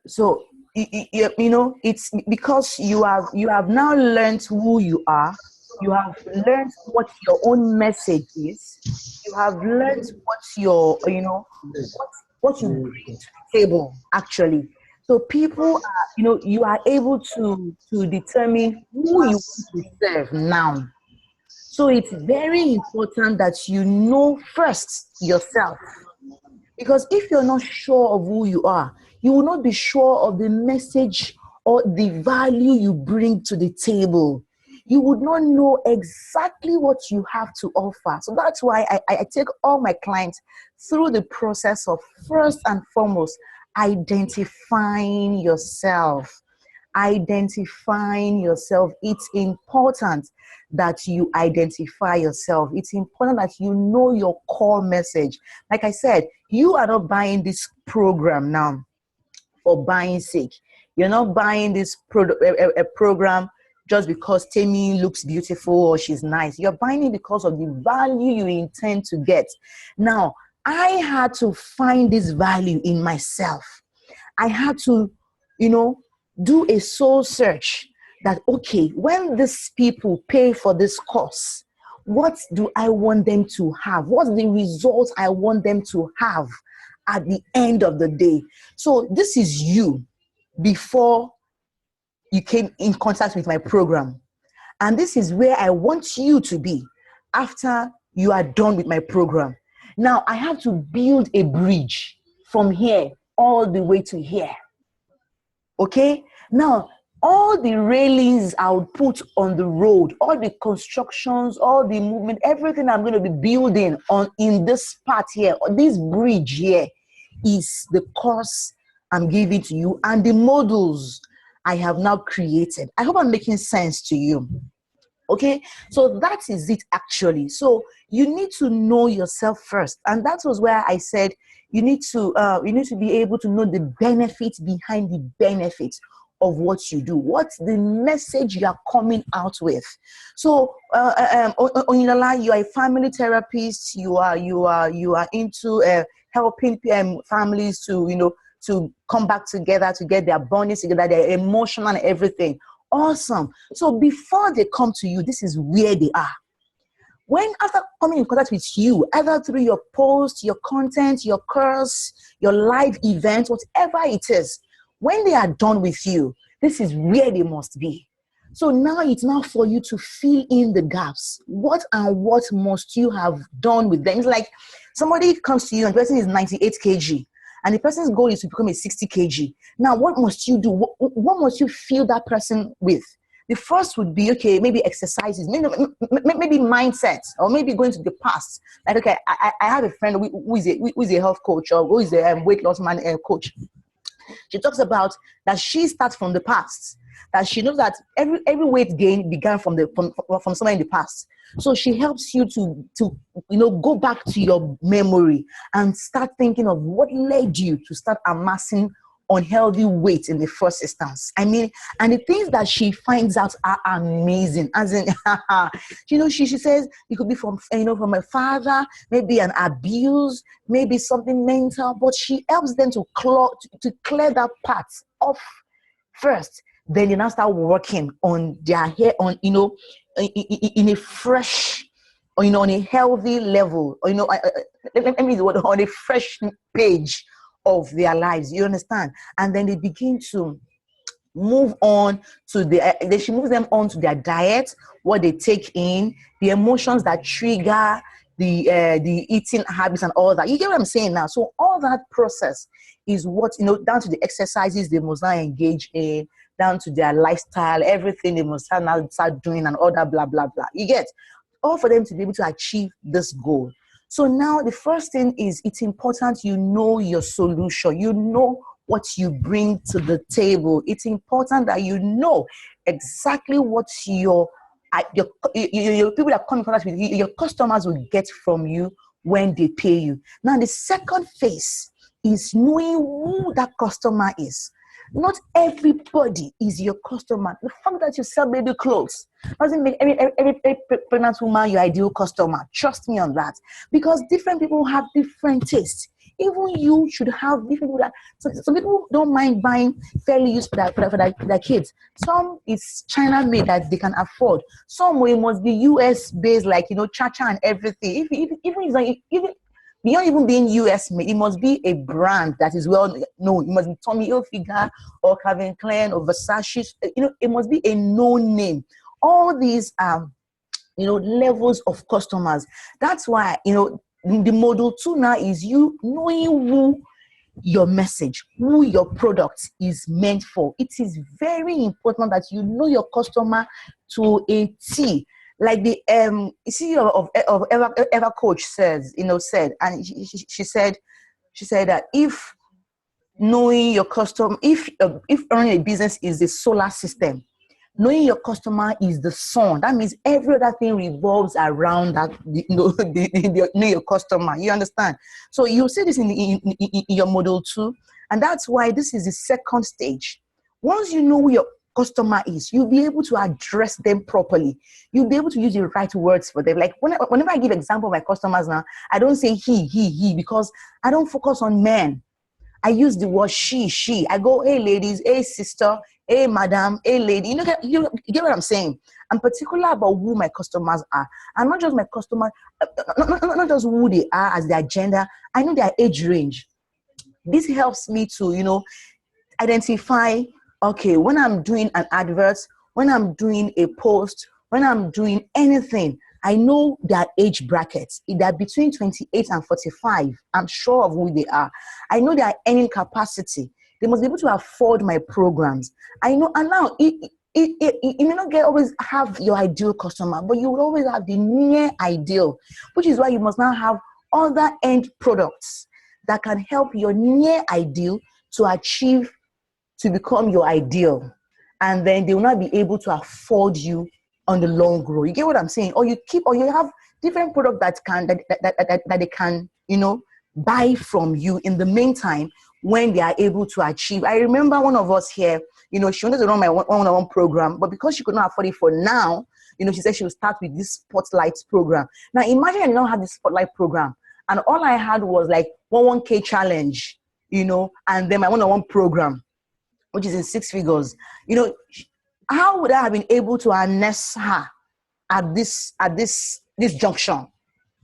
So you know, it's because you have now learned who you are. You have learned what your own message is. You have learned what your, what what you bring to the table actually. So people are, you are able to determine who you want to serve now. So it's very important that you know first yourself, because if you're not sure of who you are, you will not be sure of the message or the value you bring to the table. You would not know exactly what you have to offer. So that's why I take all my clients through the process of, first and foremost, identifying yourself. Identifying yourself. It's important that you identify yourself. It's important that you know your core message. Like I said, you are not buying this program now for buying sake. You're not buying this program just because Tammy looks beautiful or she's nice. You're buying it because of the value you intend to get. Now, I had to find this value in myself. I had to, you know, do a soul search that, okay, when these people pay for this course, what do I want them to have? What's the results I want them to have at the end of the day? So this is you before you came in contact with my program. And this is where I want you to be after you are done with my program. Now I have to build a bridge from here all the way to here. Okay? Now, all the railings I would put on the road, all the constructions, all the movement, everything I'm going to be building on in this part here, or this bridge here, is the course I'm giving to you and the modules I have now created. I hope I'm making sense to you. Okay, so that is it actually. So you need to know yourself first, and that was where I said you need to be able to know the benefits behind the benefits of what you do. What's the message you are coming out with? So, Oyinlola, you are a family therapist. You are into helping families to come back together, to get their bonding together, their emotional and everything. Awesome. So before they come to you, this is where they are. When after coming in contact with you, either through your post, your content, your course, your live event, whatever it is, when they are done with you, this is where they must be. So now it's now for you to fill in the gaps. What and what must you have done with them? It's like somebody comes to you and the person is 98 kg. And the person's goal is to become a 60 kg. Now, what must you do? What must you fill that person with? The first would be, okay, maybe exercises, maybe mindset, or maybe going to the past. Like, okay, I have a friend who is a health coach, or who is a weight loss coach. She talks about that she starts from the past, that she knows that every weight gain began from somewhere in the past. So she helps you to go back to your memory and start thinking of what led you to start amassing unhealthy weight in the first instance. I mean, and the things that she finds out are amazing. As in, she says it could be from a father, maybe an abuse, maybe something mental, but she helps them to clear that part off first. Then they now start working on their hair, in a fresh, or on a healthy level, or let me use the word, on a fresh page of their lives. You understand? And then they begin to move on to then she moves them on to their diet, what they take in, the emotions that trigger the eating habits and all that. You get what I'm saying now? So all that process is what, down to the exercises they must now engage in, down to their lifestyle, everything they must now start doing and all that, blah, blah, blah. You get? All for them to be able to achieve this goal. So now the first thing is, it's important you know your solution. You know what you bring to the table. It's important that you know exactly what your people that come in contact with you, your customers will get from you when they pay you. Now the second phase is knowing who that customer is. Not everybody is your customer. The fact that you sell baby clothes doesn't make every pregnant woman your ideal customer. Trust me on that. Because different people have different tastes. even you should have different people that, so some people don't mind buying fairly used for their kids. Some is China made that they can afford. Some way must be US based, like Chacha and everything. Even if like, even beyond even being US made, it must be a brand that is well known. It must be Tommy Hilfiger or Calvin Klein or Versace. It must be a known name. All these levels of customers. That's why the model 2 now is you knowing who your message, who your product is meant for. It is very important that you know your customer to a T. Like the CEO of Ever Coach said, and she said that if knowing your customer, if running a business is the solar system, knowing your customer is the sun. That means every other thing revolves around that. Know your customer. You understand? So you see this in your model 2, and that's why this is the second stage. Once you know who your customer is, you'll be able to address them properly. You'll be able to use the right words for them. Like whenever I give example of my customers now, I don't say he, because I don't focus on men. I use the word she. I go, hey ladies, hey sister, hey madam, hey lady. You get what I'm saying? I'm particular about who my customers are. And not just my customer, not just who they are as their gender. I know their age range. This helps me to, identify, okay, when I'm doing an advert, when I'm doing a post, when I'm doing anything, I know their age brackets. If they're between 28 and 45, I'm sure of who they are. I know their earning capacity. They must be able to afford my programs. I know, and now you may not always have your ideal customer, but you will always have the near ideal, which is why you must now have other end products that can help your near ideal to become your ideal. And then they will not be able to afford you on the long run. You get what I'm saying? Or you have different products that they can, buy from you in the meantime when they are able to achieve. I remember one of us here, she wanted to run my one-on-one program, but because she could not afford it for now, she said she would start with this Spotlight program. Now imagine I did not have this Spotlight program, and all I had was like 1K challenge, and then my one-on-one program, which is in 6 figures. How would I have been able to harness her at this junction?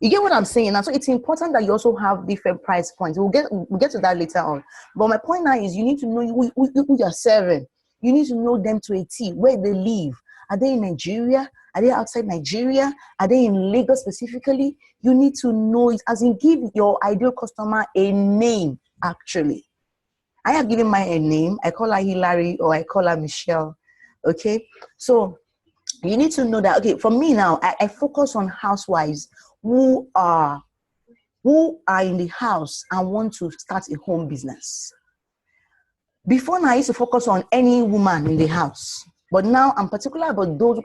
You get what I'm saying? And so it's important that you also have different price points. We'll get to that later on. But my point now is you need to know who you're serving. You need to know them to a T, where they live. Are they in Nigeria? Are they outside Nigeria? Are they in Lagos specifically? You need to know it, as in give your ideal customer a name, actually. I have given mine a name. I call her Hillary, or I call her Michelle. Okay, so you need to know that. Okay, for me now, I focus on housewives who are in the house and want to start a home business. Before now, I used to focus on any woman in the house, but now I'm particular about those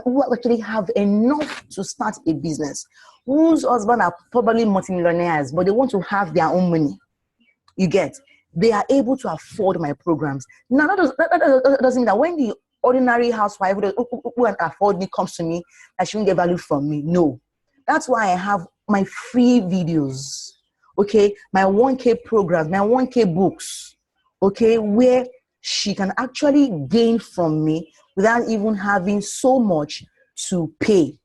who actually have enough to start a business, whose husband are probably multimillionaires, but they want to have their own money. You get? They are able to afford my programs. Now that doesn't mean that when the ordinary housewife who can afford me comes to me, that she won't get value from me. No. That's why I have my free videos, okay, my 1K programs, my 1K books, okay, where she can actually gain from me without even having so much to pay.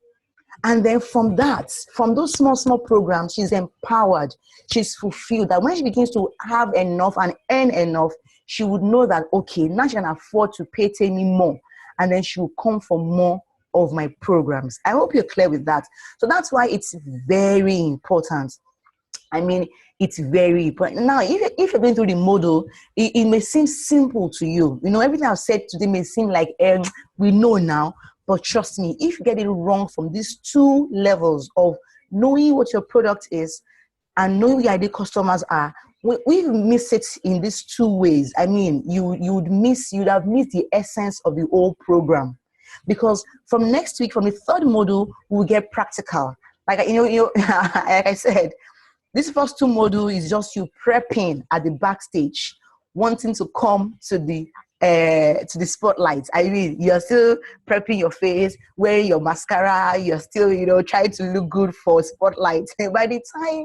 And then from those small programs, she's empowered, she's fulfilled, that when she begins to have enough and earn enough, she would know that, okay, now she can afford to pay me more, and then she will come for more of my programs. I hope you're clear with that. So that's why it's very important. I mean, it's very important. Now, if you're going through the model, it may seem simple to you. Everything I've said today may seem like we know now, but trust me, if you get it wrong from these 2 levels of knowing what your product is and knowing who your ideal customers are, we miss it in these 2 ways. I mean, you'd have missed the essence of the whole program. Because from next week, from the 3rd module, we'll get practical. Like like I said, this first 2 module is just you prepping at the backstage, wanting to come to the spotlight. I mean, you're still prepping your face, wearing your mascara, you're still, trying to look good for spotlight. By the time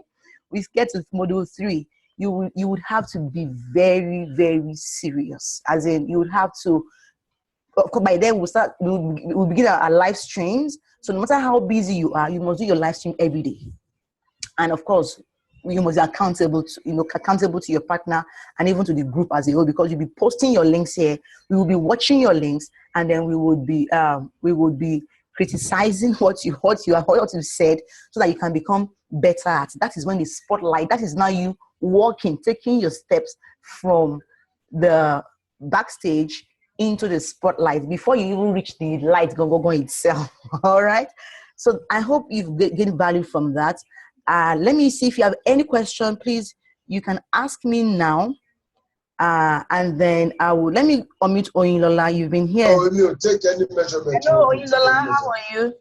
we get to module 3, you would have to be very, very serious. As in, you would have to. Of course, by then we'll begin our live streams. So no matter how busy you are, you must do your live stream every day. And of course, you must be accountable to your partner and even to the group as a whole, because you'll be posting your links here. We will be watching your links, and then we would be criticizing what you said, so that you can become better at. That is when the spotlight. That is now you walking, taking your steps from the backstage into the spotlight before you even reach the light go itself. All right. So I hope you've gained value from that. Let me see if you have any question. Please, you can ask me now. And then let me unmute Oyinlola. You've been here. Oh, you take any measurement. Hello, Oyinlola. How are you?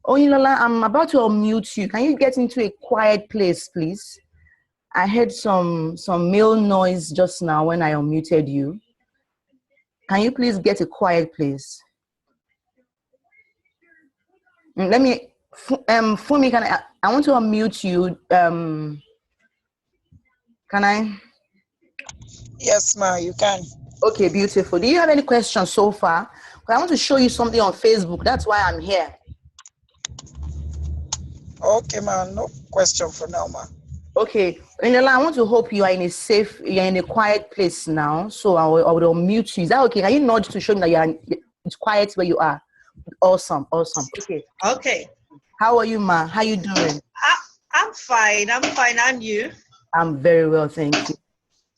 Oyinlola, I'm about to unmute you. Can you get into a quiet place, please? I heard some male noise just now when I unmuted you. Can you please get a quiet place? Let me, Fumi, I want to unmute you. Can I? Yes, ma, you can. Okay, beautiful. Do you have any questions so far? I want to show you something on Facebook. That's why I'm here. Okay, ma, no question for now, ma. Okay, Oyinlola, I want to hope you're in a quiet place now. So I will unmute you. Is that okay? Can you nudge to show me that it's quiet where you are? Awesome. Okay. Okay. How are you, ma? How you doing? I'm fine. And you? I'm very well, thank you.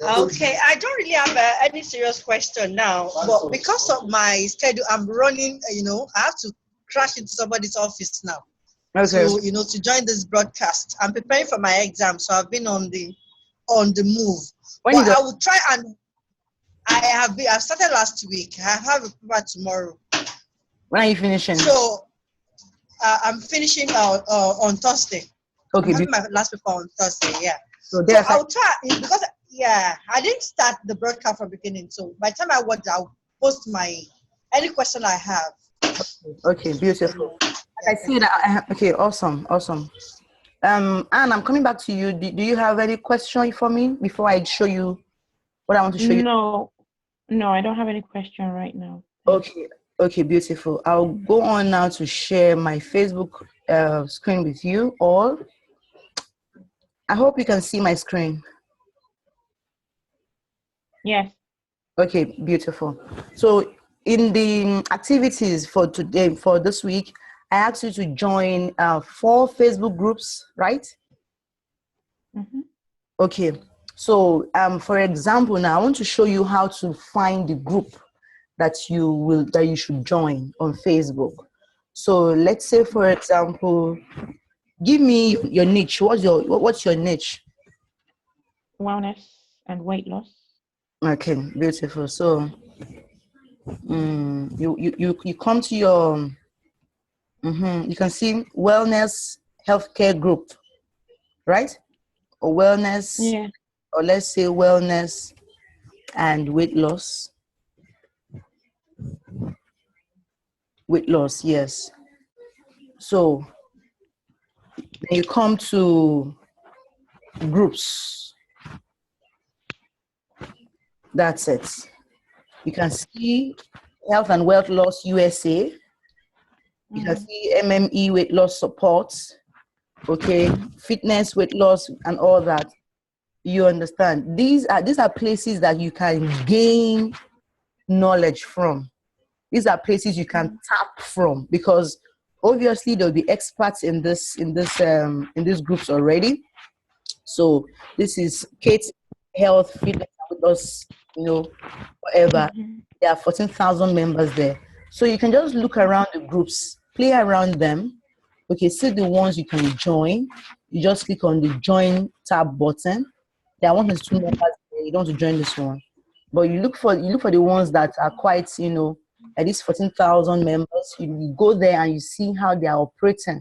Okay. I don't really have any serious question now, but because of my schedule, I'm running. I have to crash into somebody's office now. Okay. So to join this broadcast. I'm preparing for my exam, so I've been on the move. I will try, and I've started last week. I have a paper tomorrow. When are you finishing? So I'm finishing on Thursday. Okay. I'm having my last paper on Thursday. Yeah. So I'll try, because I didn't start the broadcast from the beginning. So by the time I watch, I'll post any question I have. Okay, beautiful. I see that. Okay, awesome. Anne, I'm coming back to you. Do you have any question for me before I show you what I want to show you? No, I don't have any question right now. Okay, beautiful. I'll go on now to share my Facebook screen with you all. I hope you can see my screen. Yes. Okay, beautiful. So in the activities for today, for this week, I asked you to join 4 Facebook groups, right? Mm-hmm. Okay. So for example, now I want to show you how to find the group that you should join on Facebook. So let's say, for example, give me your niche. What's your niche? Wellness and weight loss. Okay, beautiful. So you come to your you can see wellness healthcare group, right? Or wellness, yeah. Or let's say wellness and weight loss. Weight loss, yes. So then you come to groups. That's it. You can see Health and Wealth Loss USA. You can see MME weight loss support. Okay, fitness, weight loss, and all that. You understand? These are places that you can gain knowledge from. These are places you can tap from, because obviously there'll be experts in these groups already. So this is Kate Health, Fitness, with us, whatever. There are 14,000 members there. So you can just look around the groups, play around them. Okay, see the ones you can join. You just click on the join tab button. There are 1 or 2 members there. You don't want to join this one, but you look for the ones that are quite, at least 14,000 members. You go there and you see how they are operating.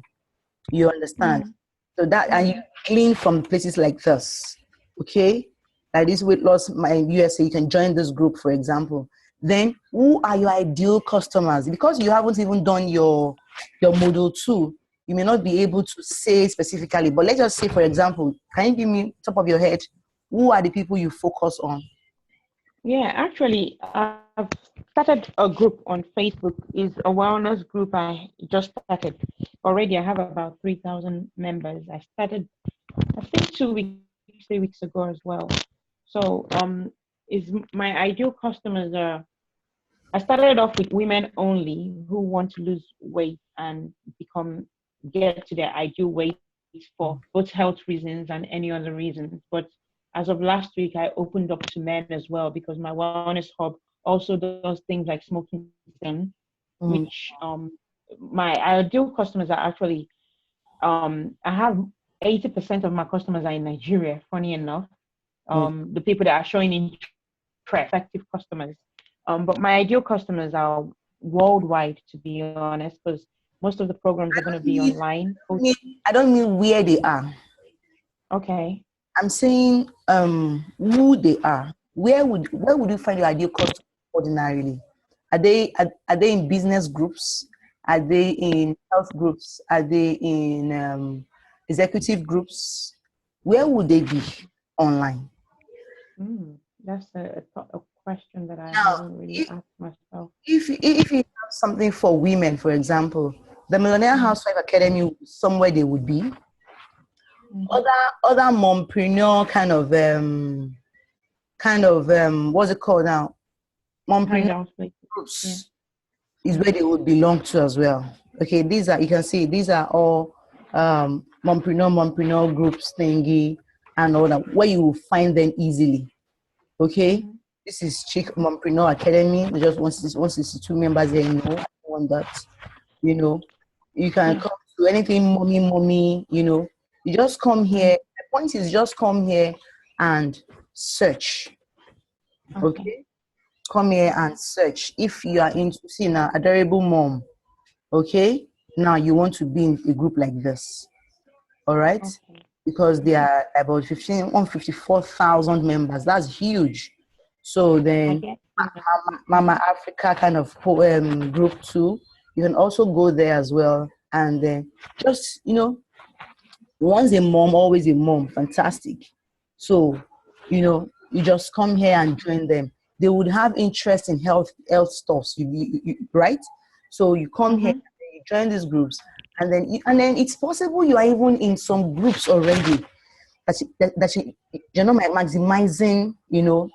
You understand? So that, and you glean from places like this. Okay, like this weight loss, my USA. You can join this group, for example. Then, who are your ideal customers? Because you haven't even done your model 2, you may not be able to say specifically. But let's just say, for example, can you give me top of your head Who are the people you focus on? Yeah, actually, I've started a group on Facebook. It's a wellness group I just started. Already, I have about 3,000 members. I started, I think, 2 weeks, 3 weeks ago as well. So, is my ideal customers are. I started off with women only who want to lose weight and get to their ideal weight for both health reasons and any other reasons. But as of last week, I opened up to men as well because my wellness hub also does things like smoking cessation, Mm. which my ideal customers are actually I have 80% of my customers are in Nigeria, funny enough. The people that are showing interest, effective customers. But my ideal customers are worldwide, to be honest, because most of the programs are going to be online. I don't mean where they are. Okay. I'm saying who they are. Where would you find your ideal customer ordinarily? Are they in business groups? Are they in health groups? Are they in executive groups? Where would they be online? That's a question that I Now, haven't really asked myself. if you have something for women, for example, the Millionaire Housewife Academy, somewhere they would be. Other mompreneur kind of what's it called now? Mompreneur groups is where they would belong to as well. Okay, these are, you can see these are all mompreneur groups thingy and all that, where you will find them easily. Okay, this is Chick Mompreneur Academy. They just 162 members there. I want that. You can come to anything, mommy. You just come here. The point is, just come here and search. Okay, come here and search. If you are into seeing an adorable mom, okay, now you want to be in a group like this, all right? Because they are about 154,000 members. That's huge. So then, Mama Africa kind of group too. You can also go there as well, and then just once a mom, always a mom. Fantastic. So you just come here and join them. They would have interest in health stuffs, right? So you come here, and you join these groups, and then it's possible you are even in some groups already that you're not maximizing, your.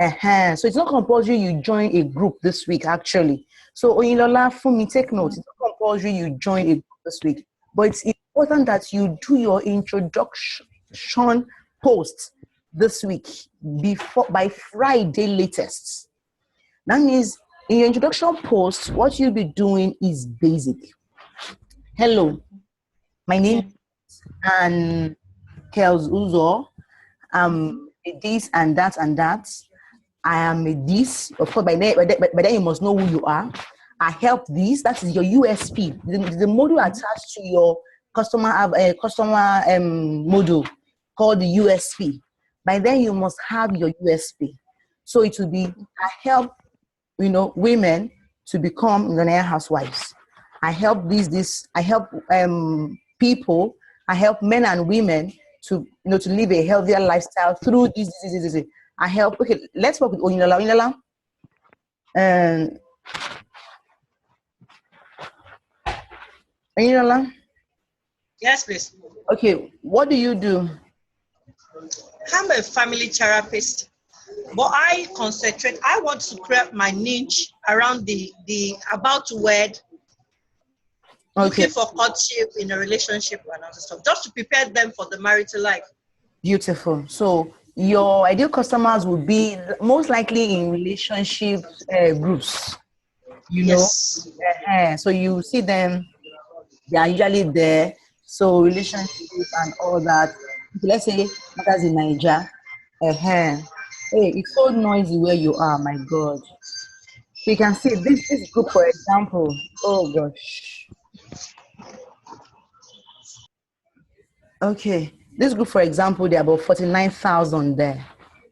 So it's not compulsory you join a group this week, actually. So Oyinlola, for me, take note. It's not compulsory you join a group this week, but it's important that you do your introduction post this week by Friday latest. That means in your introduction post, what you'll be doing is basic. Hello, my name is Ann Kels Uzo. I'm this and that and that. I am a this. Of course, by then you must know who you are. I help this. That is your USP. The module attached to your customer module called the USP. By then you must have your USP. So it will be, I help women to become millionaire housewives. I help I help people. I help men and women to to live a healthier lifestyle through this. I help. Okay, let's work with Oyinlola. Oyinlola. Yes, please. Okay, what do you do? I'm a family therapist, but I concentrate. I want to create my niche around the about to wed, looking for courtship in a relationship and other stuff, just to prepare them for the marital life. Beautiful. So your ideal customers will be most likely in relationship groups. Yes. So you see them; they are usually there. So relationships and all that. Let's say matters in Nigeria. Hey, it's so noisy where you are. My God. So you can see this group, for example. Oh gosh. Okay, this group, for example, there are about 49,000 there.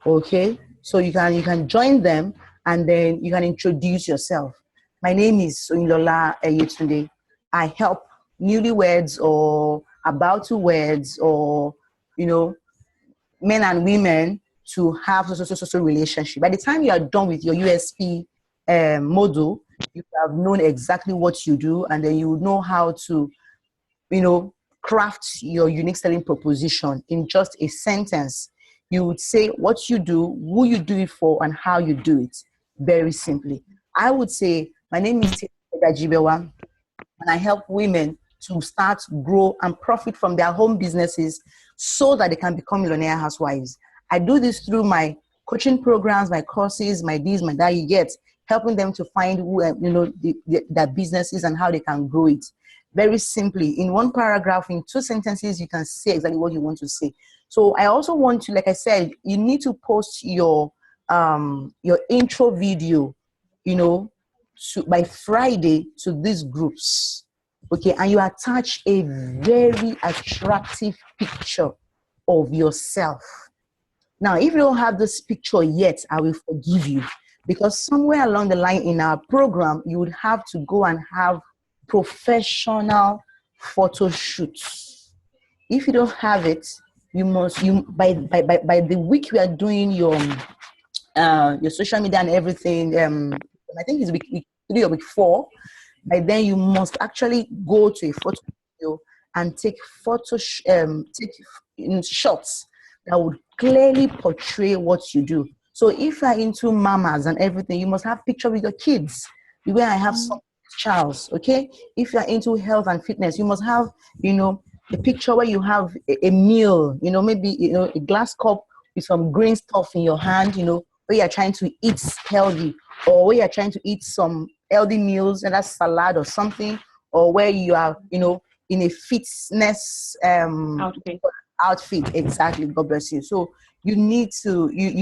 Okay, so you can join them and then you can introduce yourself. My name is Oyinlola Yetunde. I help newlyweds or about to weds or men and women to have social relationship. By the time you are done with your USP model, you have known exactly what you do, and then you would know how to, craft your unique selling proposition in just a sentence. You would say what you do, who you do it for, and how you do it. Very simply. I would say, my name is Jibewa, and I help women to start, grow, and profit from their home businesses so that they can become millionaire housewives. I do this through my coaching programs, my courses, my this, my that, you get, helping them to find who, their businesses and how they can grow it. Very simply, in one paragraph, in 2 sentences, you can say exactly what you want to say. So I also want to, like I said, you need to post your intro video, by Friday to these groups. Okay, and you attach a very attractive picture of yourself. Now, if you don't have this picture yet, I will forgive you, because somewhere along the line in our program, you would have to go and have professional photo shoots. If you don't have it, by the week we are doing your social media and everything, I think it's week 3 or week 4, by then you must actually go to a photo studio and take shots that would clearly portray what you do. So if you're into mamas and everything, you must have picture with your kids. The way I have some Charles, okay? If you're into health and fitness, you must have, a picture where you have a meal, maybe, a glass cup with some green stuff in your hand, where you're trying to eat healthy, or where you're trying to eat some healthy meals, and that's salad or something, or where you are, in a fitness outfit. Exactly. God bless you. So you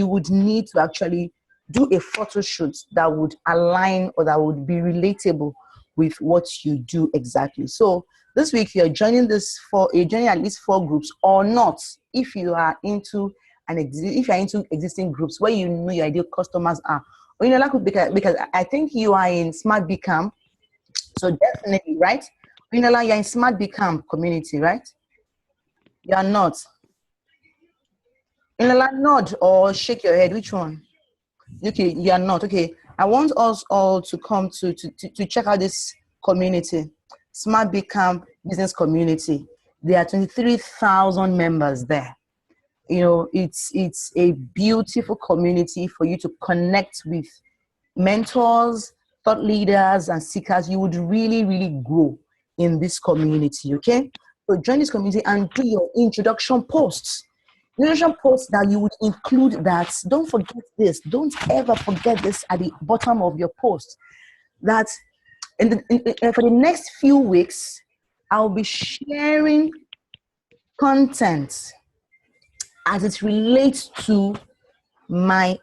would need to actually do a photo shoot that would align or that would be relatable with what you do exactly. So this week you're joining at least 4 groups or not, if you are into existing groups where your ideal customers are. Or because I think you are in Smart Become, so definitely, right? You're in Smart Become community, right? You are not. Nod or shake your head. Which one? Okay, you are not. Okay, I want us all to come to check out this community, Smart Become Business Community. There are 23,000 members there. It's a beautiful community for you to connect with mentors, thought leaders, and seekers. You would really, really grow in this community, okay? So join this community and do your introduction posts. Introduction posts that you would include that. Don't forget this. Don't ever forget this at the bottom of your post. That for the next few weeks, I'll be sharing content as it relates to my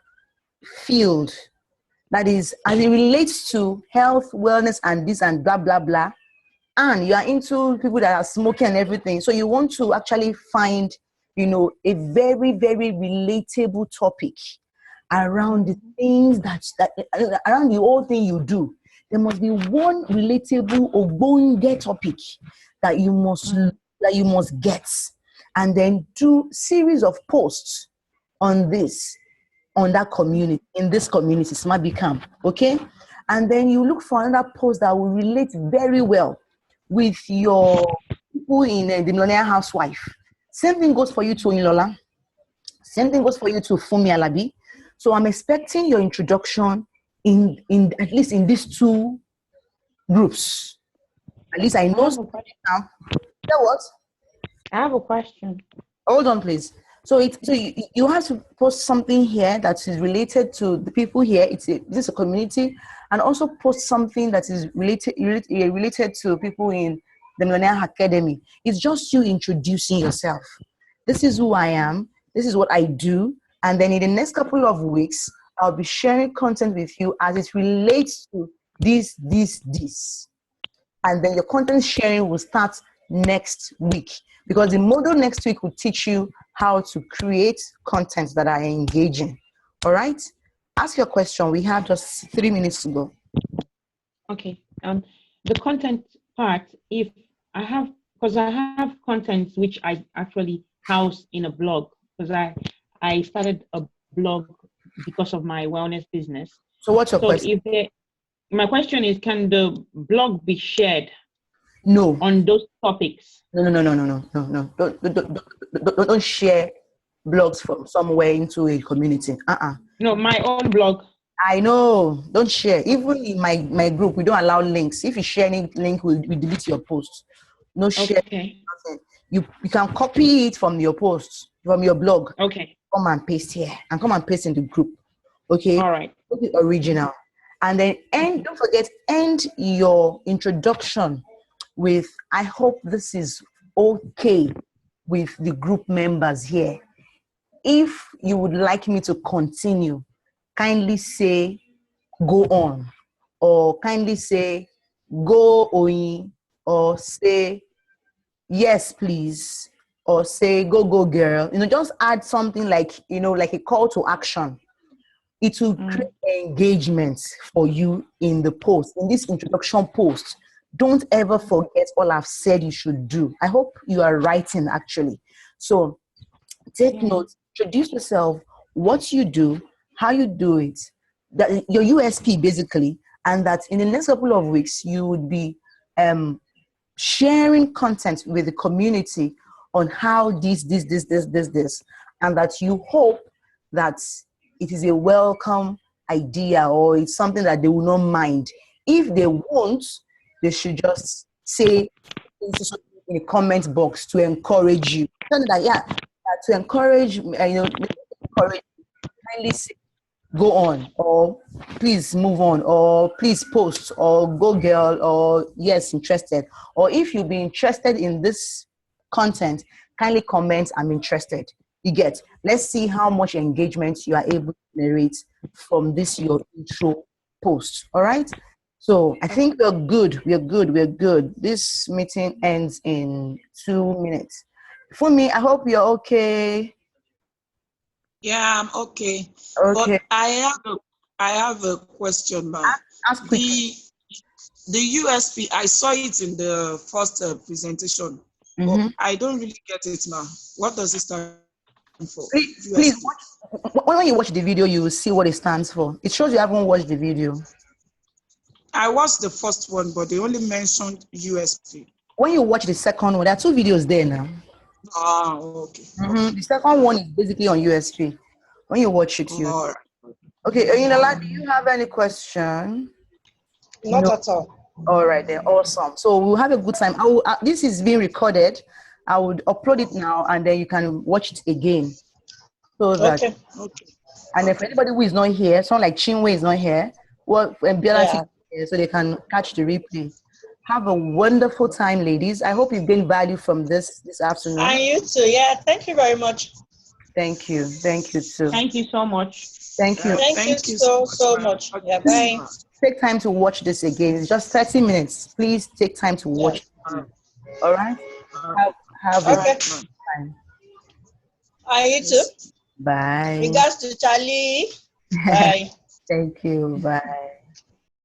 field. That is, as it relates to health, wellness, and this and blah, blah, blah. And you are into people that are smoking and everything. So you want to actually find, a very, very relatable topic around the things that around the whole thing you do. There must be one relatable or bonge topic that you must get. And then do series of posts on that community, in this community, Smart Become, okay? And then you look for another post that will relate very well with your people in the Millionaire Housewife. Same thing goes for you to Inilola. Same thing goes for you to Fumi Alabi. So I'm expecting your introduction in at least in these 2 groups. At least I know now. You know what? I have a question. Hold on, please. So you have to post something here that is related to the people here. This is a community, and also post something that is related to people in the Millionaire Academy. It's just you introducing yourself. This is who I am. This is what I do. And then in the next couple of weeks, I'll be sharing content with you as it relates to this. And then your content sharing will start next week, because the model next week will teach you how to create content that are engaging. All right? Ask your question. We have just 3 minutes to go. Okay. The content part, because I have content which I actually house in a blog because I started a blog because of my wellness business. So what's your So question? my question is, can the blog be shared No. on those topics? No. Don't share blogs from somewhere into a community. No, my own blog. I know. Don't share. Even in my group, we don't allow links. If you share any link, we delete your post. No share. Okay. Nothing. You can copy it from your post, from your blog. Okay. Come and paste here and come and paste in the group. Okay. All right. Make it original. And then don't forget, end your introduction with, I hope this is okay with the group members here. If you would like me to continue, kindly say go on, or kindly say go Oyin, or say yes please, or say go girl. Just add something like, like a call to action. It will create engagement for you in the post, in this introduction post. Don't ever forget all I've said you should do. I hope you are writing actually. So take notes, introduce yourself, what you do, how you do it, that your USP basically, and that in the next couple of weeks you would be sharing content with the community on how this, and that you hope that it is a welcome idea, or it's something that they will not mind. If they won't, they should just say in the comment box to encourage you. To encourage, encourage, kindly say, go on, or please move on, or please post, or go girl, or yes, interested. Or if you'll be interested in this content, kindly comment, I'm interested. You get, let's see how much engagement you are able to generate from this your intro post. All right. So I think we're good. This meeting ends in 2 minutes. For me, I hope you're okay. Yeah, I'm okay. Okay. But I have a question, ma'am. Ask quickly. The USP, I saw it in the first presentation, but I don't really get it now. What does it stand for? Please when you watch the video, you will see what it stands for. It shows you haven't watched the video. I watched the first one, but they only mentioned USP. When you watch the second one, there are 2 videos there now. Ah, okay. The second one is basically on USP. When you watch it, you. All right. Okay, Oyinlola, do you have any question? Not No. at all. All right, then, awesome. So we'll have a good time. This is being recorded. I would upload it now, and then you can watch it again. So that, Okay. and if anybody who is not here, someone like Chinwe is not here, and Biola is here, so they can catch the replay. Have a wonderful time, ladies. I hope you've gained value from this afternoon. And you too. Yeah. Thank you very much. Thank you. Thank you too. Thank you so much. Thank you. Thank you so much. Yeah. Bye. Take time to watch this again. It's just 30 minutes. Please take time to watch it. All right? Have a good time. And you too. Bye. Regards to Charlie. Bye. Thank you. Bye.